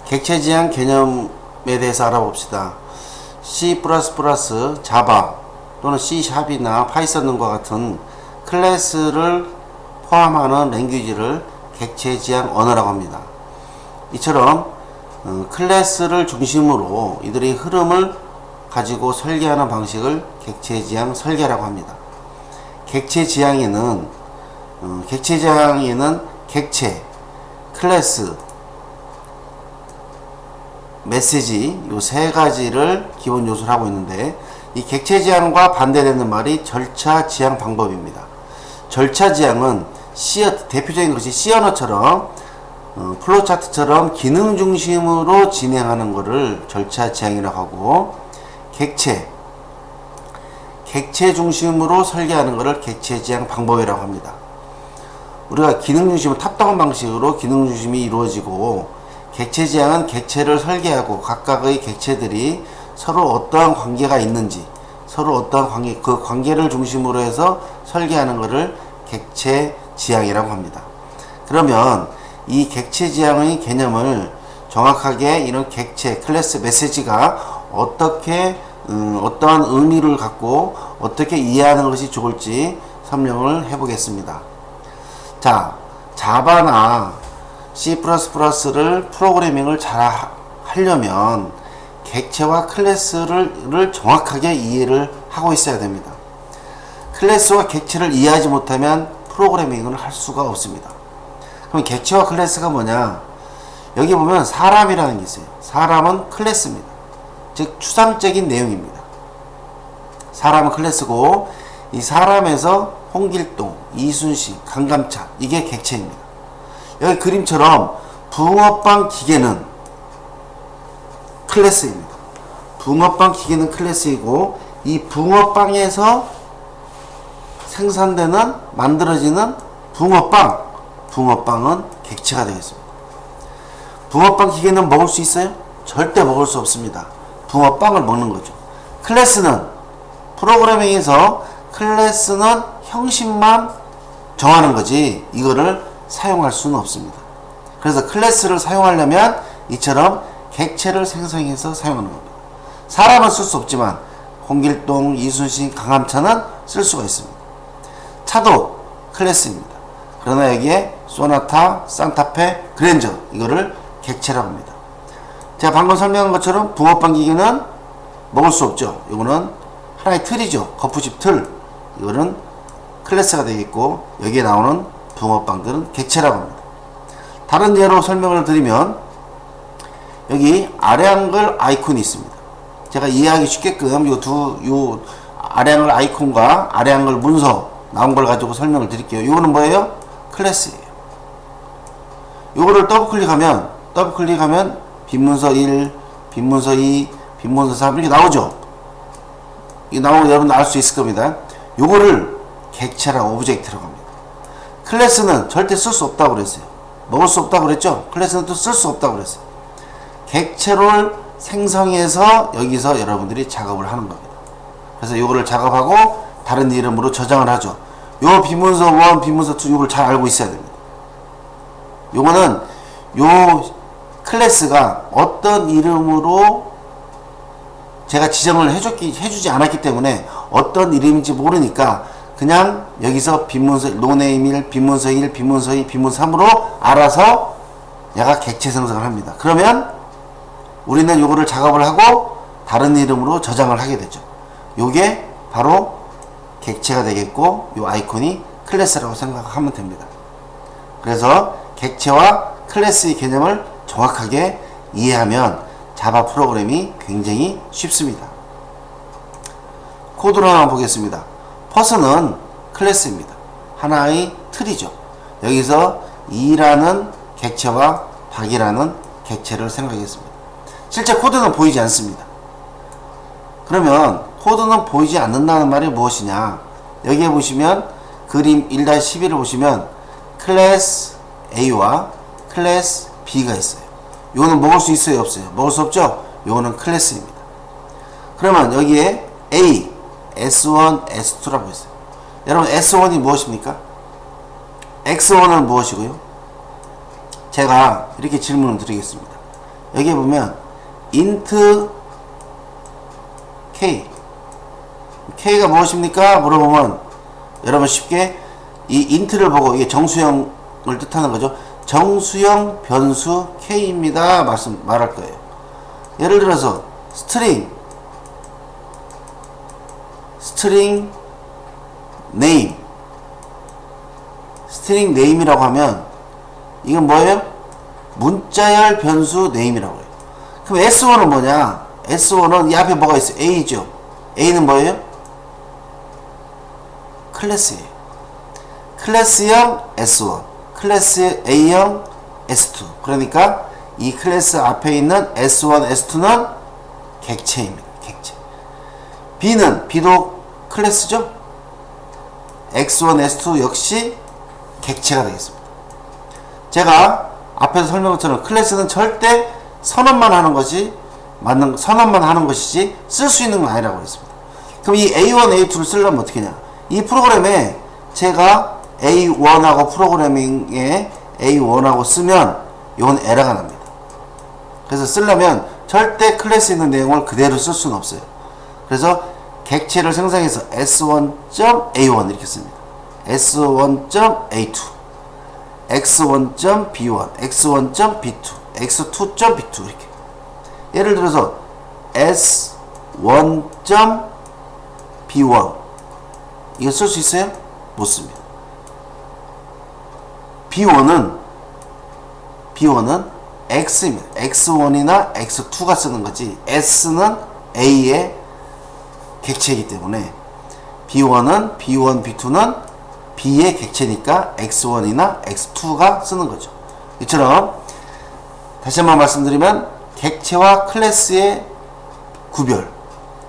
객체지향 개념에 대해서 알아봅시다. C++, 자바 또는 C샵이나 파이썬 등과 같은 클래스를 포함하는 랭귀지를 객체지향 언어라고 합니다. 이처럼 클래스를 중심으로 이들의 흐름을 가지고 설계하는 방식을 객체지향 설계라고 합니다. 객체지향에는 객체, 클래스, 메시지 이 세 가지를 기본 요소로 하고 있는데, 이 객체지향과 반대되는 말이 절차지향 방법입니다. 절차지향은 대표적인 것이 C 언어처럼 플로우차트처럼 기능 중심으로 진행하는 것을 절차지향이라고 하고, 객체 중심으로 설계하는 것을 객체지향 방법이라고 합니다. 우리가 기능 중심은 탑다운 방식으로 기능 중심이 이루어지고, 객체지향은 객체를 설계하고 각각의 객체들이 서로 어떠한 관계가 있는지, 서로 어떠한 관계, 그 관계를 중심으로 해서 설계하는 것을 객체지향이라고 합니다. 그러면 이 객체지향의 개념을 정확하게 이런 객체, 클래스, 메시지가 어떠한 의미를 갖고 어떻게 이해하는 것이 좋을지 설명을 해보겠습니다. 자, 자바나 C++를 프로그래밍을 잘 하려면 객체와 클래스를 정확하게 이해를 하고 있어야 됩니다. 클래스와 객체를 이해하지 못하면 프로그래밍을 할 수가 없습니다. 그럼 객체와 클래스가 뭐냐? 여기 보면 사람이라는 게 있어요. 사람은 클래스입니다. 즉 추상적인 내용입니다. 사람은 클래스고, 이 사람에서 홍길동, 이순신, 강감찬, 이게 객체입니다. 여기 그림처럼 붕어빵 기계는 클래스입니다. 붕어빵 기계는 클래스이고, 이 붕어빵에서 생산되는, 만들어지는 붕어빵은 객체가 되겠습니다. 붕어빵 기계는 먹을 수 있어요? 절대 먹을 수 없습니다. 붕어빵을 먹는 거죠. 클래스는 프로그래밍에서 클래스는 형식만 정하는 거지 이거를 사용할 수는 없습니다. 그래서 클래스를 사용하려면 이처럼 객체를 생성해서 사용하는 겁니다. 사람은 쓸 수 없지만 홍길동, 이순신, 강함차는 쓸 수가 있습니다. 차도 클래스입니다. 그러나 여기에 소나타, 산타페, 그랜저 이거를 객체라고 합니다. 제가 방금 설명한 것처럼 붕어빵 기계는 먹을 수 없죠. 이거는 하나의 틀이죠. 거푸집 틀. 이거는 클래스가 되겠고, 여기에 나오는 붕어빵들은 객체라고 합니다. 다른 예로 설명을 드리면, 여기 아래 한글 아이콘이 있습니다. 제가 이해하기 쉽게끔 요 아래 한글 아이콘과 아래 한글 문서 나온 걸 가지고 설명을 드릴게요. 이거는 뭐예요? 클래스예요. 요거를 더블클릭하면 빈문서 1, 빈문서 2, 빈문서 3 이렇게 나오죠. 이게 나오면 여러분 알 수 있을 겁니다. 요거를 객체라고, 오브젝트라고 합니다. 클래스는 절대 쓸 수 없다고 그랬어요. 먹을 수 없다고 그랬죠. 클래스는 또 쓸 수 없다고 그랬어요. 객체를 생성해서 여기서 여러분들이 작업을 하는 겁니다. 그래서 요거를 작업하고 다른 이름으로 저장을 하죠. 요 빈문서 1, 빈문서 2 요걸 잘 알고 있어야 됩니다. 요거는 요 클래스가 어떤 이름으로 제가 지정을 해주지 않았기 때문에 어떤 이름인지 모르니까 그냥 여기서 빈문서 노네임 1, 빈문서 1, 빈문서 2, 빈문서 3으로 알아서 얘가 객체 생성을 합니다. 그러면 우리는 요거를 작업을 하고 다른 이름으로 저장을 하게 되죠. 요게 바로 객체가 되겠고, 요 아이콘이 클래스라고 생각하면 됩니다. 그래서 객체와 클래스의 개념을 정확하게 이해하면 자바 프로그램이 굉장히 쉽습니다. 코드로 한번 보겠습니다. 퍼스는 클래스입니다. 하나의 틀이죠. 여기서 이라는 객체와 박이라는 객체를 생각하겠습니다. 실제 코드는 보이지 않습니다. 그러면 코드는 보이지 않는다는 말이 무엇이냐? 여기에 보시면 그림 1-11을 보시면 클래스 A와 클래스 B가 있어요. 이거는 먹을 수 있어요, 없어요? 먹을 수 없죠? 이거는 클래스입니다. 그러면 여기에 A, S1, S2라고 있어요. 여러분 S1이 무엇입니까? X1은 무엇이고요? 제가 이렇게 질문을 드리겠습니다. 여기에 보면 int k k가 무엇입니까? 물어보면 여러분 쉽게 이 int를 보고 이게 정수형을 뜻하는 거죠. 정수형 변수 k입니다. 말할 거예요. 예를 들어서 string name string name이라고 하면 이건 뭐예요? 문자열 변수 name이라고 해요. 그럼 s1은 뭐냐? s1은 이 앞에 뭐가 있어요? a죠. a는 뭐예요? 클래스예요. 클래스형 s1 클래스 a형 s2 그러니까 이 클래스 앞에 있는 s1 s2는 객체입니다. 객체. b도 클래스죠? x1 s2 역시 객체가 되겠습니다. 제가 앞에서 설명한 것처럼 클래스는 절대 선언만 하는 것이지 쓸 수 있는 건 아니라고 했습니다. 그럼 이 A1, A2를 쓰려면 어떻게 하냐? 이 프로그램에 제가 A1하고 프로그래밍에 A1하고 쓰면 이건 에러가 납니다. 그래서 쓰려면 절대 클래스에 있는 내용을 그대로 쓸 수는 없어요. 그래서 객체를 생성해서 s1.a1 이렇게 씁니다. s1.a2 x1.b1 x1.b2 x2.b2 이렇게. 예를 들어서 s1.b1 이거 쓸 수 있어요? 못 씁니다. b1은 x입니다. x1이나 x2가 쓰는 거지 s는 a의 객체이기 때문에 b1, b2는 b의 객체니까 x1이나 x2가 쓰는 거죠. 이처럼 다시 한번 말씀드리면 객체와 클래스의 구별.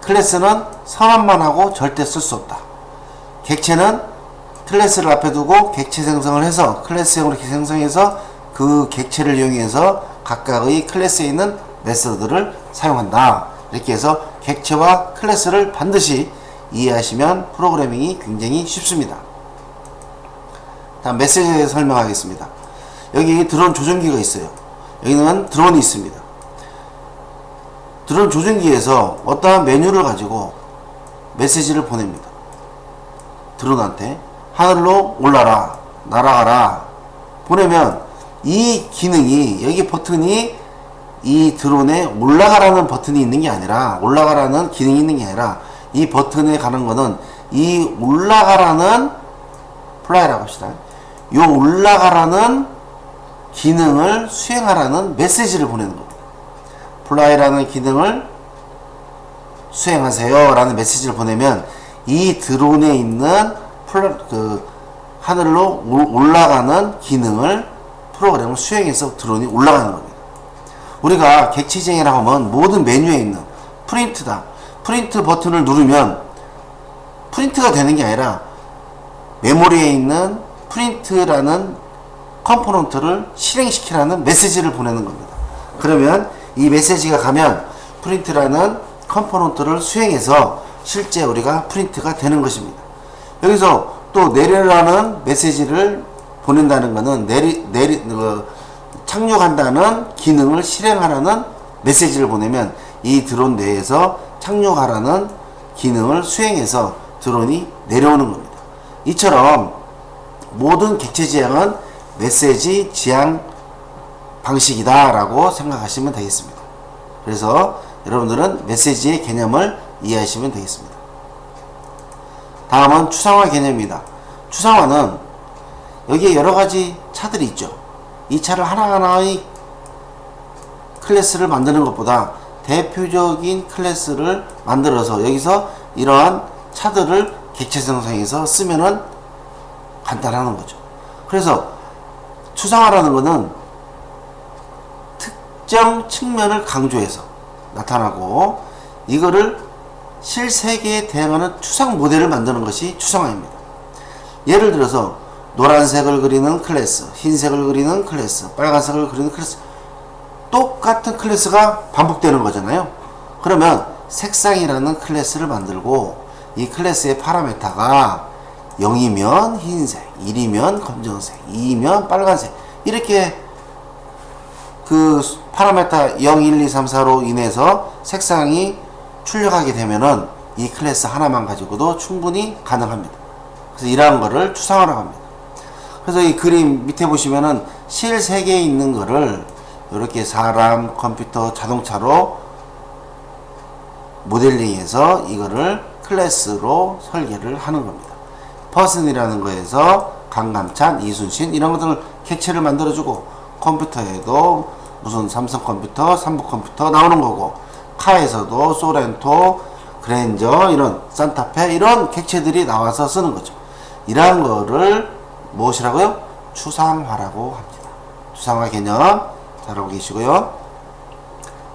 클래스는 선언만 하고 절대 쓸 수 없다. 객체는 클래스를 앞에 두고 객체 생성을 해서 클래스형으로 이렇게 생성해서 그 객체를 이용해서 각각의 클래스에 있는 메서드를 사용한다. 이렇게 해서 객체와 클래스를 반드시 이해하시면 프로그래밍이 굉장히 쉽습니다. 다음 메시지에 대해서 설명하겠습니다. 여기 드론 조종기가 있어요. 여기는 드론이 있습니다. 드론 조종기에서 어떠한 메뉴를 가지고 메시지를 보냅니다. 드론한테 하늘로 올라라, 날아가라 보내면 이 기능이 여기 버튼이 이 드론에 올라가라는 버튼이 있는 게 아니라 올라가라는 기능이 있는 게 아니라 이 버튼에 가는 거는 이 올라가라는 플라이라고 합시다. 이 올라가라는 기능을 수행하라는 메시지를 보내는 겁니다. 플라이라는 기능을 수행하세요 라는 메시지를 보내면 이 드론에 있는 하늘로 올라가는 기능을 프로그램을 수행해서 드론이 올라가는 겁니다. 우리가 객체지행이라고 하면 모든 메뉴에 있는 프린트다. 프린트 버튼을 누르면 프린트가 되는 게 아니라 메모리에 있는 프린트라는 컴포넌트를 실행시키라는 메시지를 보내는 겁니다. 그러면 이 메시지가 가면 프린트라는 컴포넌트를 수행해서 실제 우리가 프린트가 되는 것입니다. 여기서 또 내려라는 메시지를 보낸다는 것은 착륙한다는 기능을 실행하라는 메시지를 보내면 이 드론 내에서 착륙하라는 기능을 수행해서 드론이 내려오는 겁니다. 이처럼 모든 객체 지향은 메시지 지향 방식이다 라고 생각하시면 되겠습니다. 그래서 여러분들은 메시지의 개념을 이해하시면 되겠습니다. 다음은 추상화 개념입니다. 추상화는 여기에 여러가지 차들이 있죠. 이 차를 하나하나의 클래스를 만드는 것보다 대표적인 클래스를 만들어서 여기서 이러한 차들을 객체 생성해서 쓰면은 간단하는 거죠. 그래서 추상화라는 것은 특정 측면을 강조해서 나타나고 이거를 실세계에 대응하는 추상 모델을 만드는 것이 추상화입니다. 예를 들어서 노란색을 그리는 클래스, 흰색을 그리는 클래스, 빨간색을 그리는 클래스, 똑같은 클래스가 반복되는 거잖아요. 그러면 색상이라는 클래스를 만들고 이 클래스의 파라메타가 0이면 흰색, 1이면 검정색, 2이면 빨간색 이렇게 그 파라메타 0, 1, 2, 3, 4로 인해서 색상이 출력하게 되면은 이 클래스 하나만 가지고도 충분히 가능합니다. 그래서 이러한 거를 추상화라고 합니다. 그래서 이 그림 밑에 보시면은 실 3개 있는 거를 이렇게 사람, 컴퓨터, 자동차로 모델링해서 이거를 클래스로 설계를 하는 겁니다. 퍼슨이라는 거에서 강감찬, 이순신 이런 것들을 객체를 만들어주고, 컴퓨터에도 무슨 삼성 컴퓨터, 삼북 컴퓨터 나오는 거고, 카에서도 소렌토, 그랜저, 이런 산타페 이런 객체들이 나와서 쓰는 거죠. 이러한 거를 무엇이라고요? 추상화라고 합니다. 추상화 개념 잘 알고 계시고요.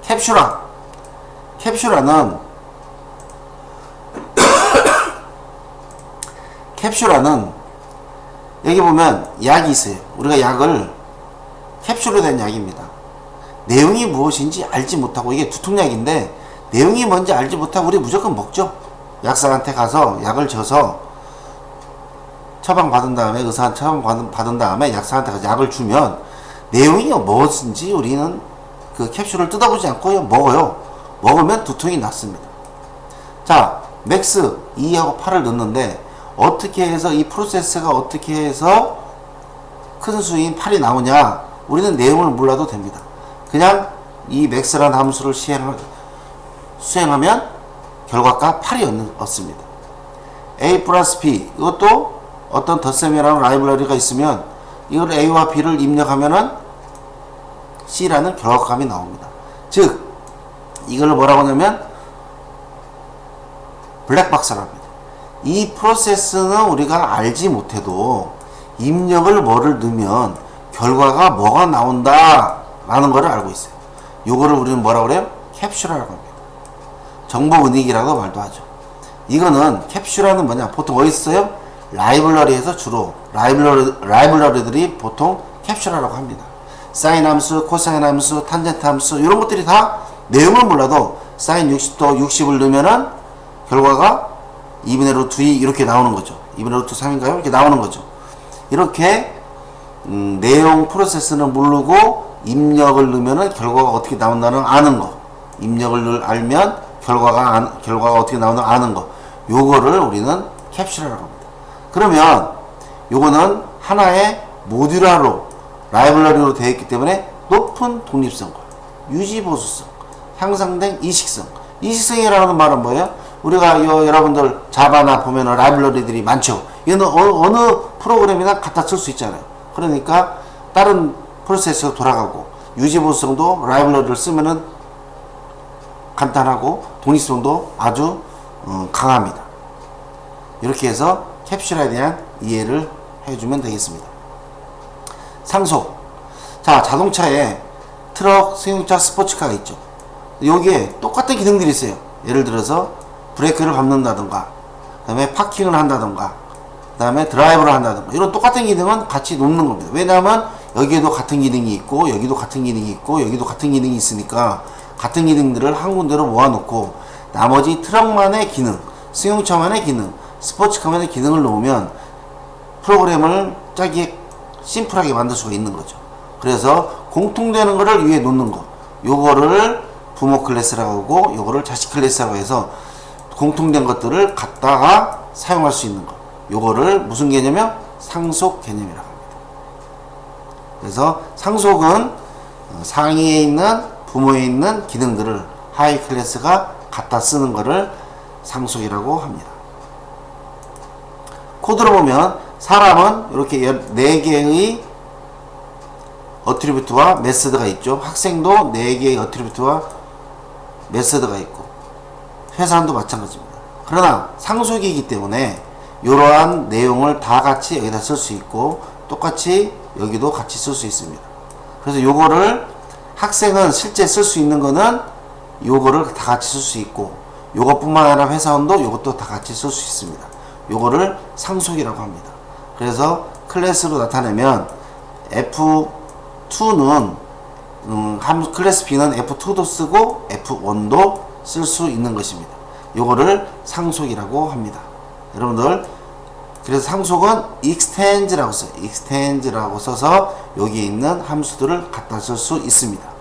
캡슐화. 캡슐화는 캡슐화는 여기 보면 약이 있어요. 우리가 약을 캡슐로 된 약입니다. 내용이 무엇인지 알지 못하고, 이게 두통약인데 내용이 뭔지 알지 못하고 우리 무조건 먹죠. 약사한테 가서 약을 줘서 처방받은 다음에, 의사한테 처방받은 다음에 약사한테 가서 약을 주면 내용이 무엇인지 우리는 그 캡슐을 뜯어보지 않고 먹어요. 먹으면 두통이 낫습니다. 자, 맥스 2하고 8을 넣는데 어떻게 해서 이 프로세스가 어떻게 해서 큰 수인 8이 나오냐, 우리는 내용을 몰라도 됩니다. 그냥 이 맥스라는 함수를 수행하면 결과가 8이 얻습니다. A 플러스 B, 이것도 어떤 덧셈이라는 라이브러리가 있으면 이걸 A와 B를 입력하면은 C라는 결과값이 나옵니다. 즉 이걸 뭐라고 하냐면 블랙박스라고 합니다. 이 프로세스는 우리가 알지 못해도 입력을 뭐를 넣으면 결과가 뭐가 나온다 라는 거를 알고 있어요. 요거를 우리는 뭐라고 그래요? 캡슐화라고 합니다. 정보은익이라고 말도 하죠. 이거는 캡슐화는 뭐냐, 보통 어디 있어요? 라이브러리에서 주로 라이브러리들이 보통 캡슐화라고 합니다. 사인 함수, 코사인 함수, 탄젠트 함수 이런 것들이 다 내용을 몰라도 사인 60도 60을 넣으면은 결과가 2분의 루트 2 이렇게 나오는 거죠. 2분의 루트 3인가요? 이렇게 나오는 거죠. 이렇게 내용 프로세스는 모르고 입력을 넣으면은 결과가 어떻게 나온다는 아는 거, 입력을 알면 결과가 어떻게 나오는지 아는 거, 요거를 우리는 캡슐화라고 합니다. 그러면 요거는 하나의 모듈화로 라이브러리로 되어 있기 때문에 높은 독립성과 유지보수성, 향상된 이식성. 이식성이라는 말은 뭐예요? 우리가 여러분들 자바나 보면은 라이브러리들이 많죠. 이거는 어느 프로그램이나 갖다 쓸 수 있잖아요. 그러니까 다른 프로세스가 돌아가고, 유지보수성도 라이브러리를 쓰면은 간단하고 독립성도 아주 강합니다. 이렇게 해서 캡슐에 대한 이해를 해주면 되겠습니다. 상속. 자, 자동차에 트럭, 승용차, 스포츠카가 있죠. 여기에 똑같은 기능들이 있어요. 예를 들어서 브레이크를 밟는다던가, 그 다음에 파킹을 한다던가, 그 다음에 드라이브를 한다던가, 이런 똑같은 기능은 같이 놓는 겁니다. 왜냐하면 여기에도 같은 기능이 있고, 여기도 같은 기능이 있고, 여기도 같은 기능이 있으니까 같은 기능들을 한 군데로 모아놓고 나머지 트럭만의 기능, 승용차만의 기능, 스포츠카만의 기능을 놓으면 프로그램을 짜기 심플하게 만들 수가 있는 거죠. 그래서 공통되는 거를 위에 놓는 거, 요거를 부모 클래스라고 하고 요거를 자식 클래스라고 해서 공통된 것들을 갖다가 사용할 수 있는 거, 요거를 무슨 개념이요? 상속 개념이라고 합니다. 그래서 상속은 상위에 있는 부모에 있는 기능들을 하이 클래스가 갖다 쓰는 거를 상속이라고 합니다. 코드로 보면 사람은 이렇게 4개의 어트리뷰트와 메서드가 있죠. 학생도 4개의 어트리뷰트와 메서드가 있고, 회사도 마찬가지입니다. 그러나 상속이기 때문에 이러한 내용을 다 같이 여기다 쓸 수 있고, 똑같이 여기도 같이 쓸 수 있습니다. 그래서 요거를 학생은 실제 쓸 수 있는 거는 요거를 다 같이 쓸 수 있고, 요것뿐만 아니라 회사원도 요것도 다 같이 쓸 수 있습니다. 요거를 상속이라고 합니다. 그래서 클래스로 나타내면 F2는 클래스 B는 F2도 쓰고 F1도 쓸 수 있는 것입니다. 요거를 상속이라고 합니다. 여러분들 그래서 상속은 extens라고 써요. extens라고 써서 여기에 있는 함수들을 갖다 쓸 수 있습니다.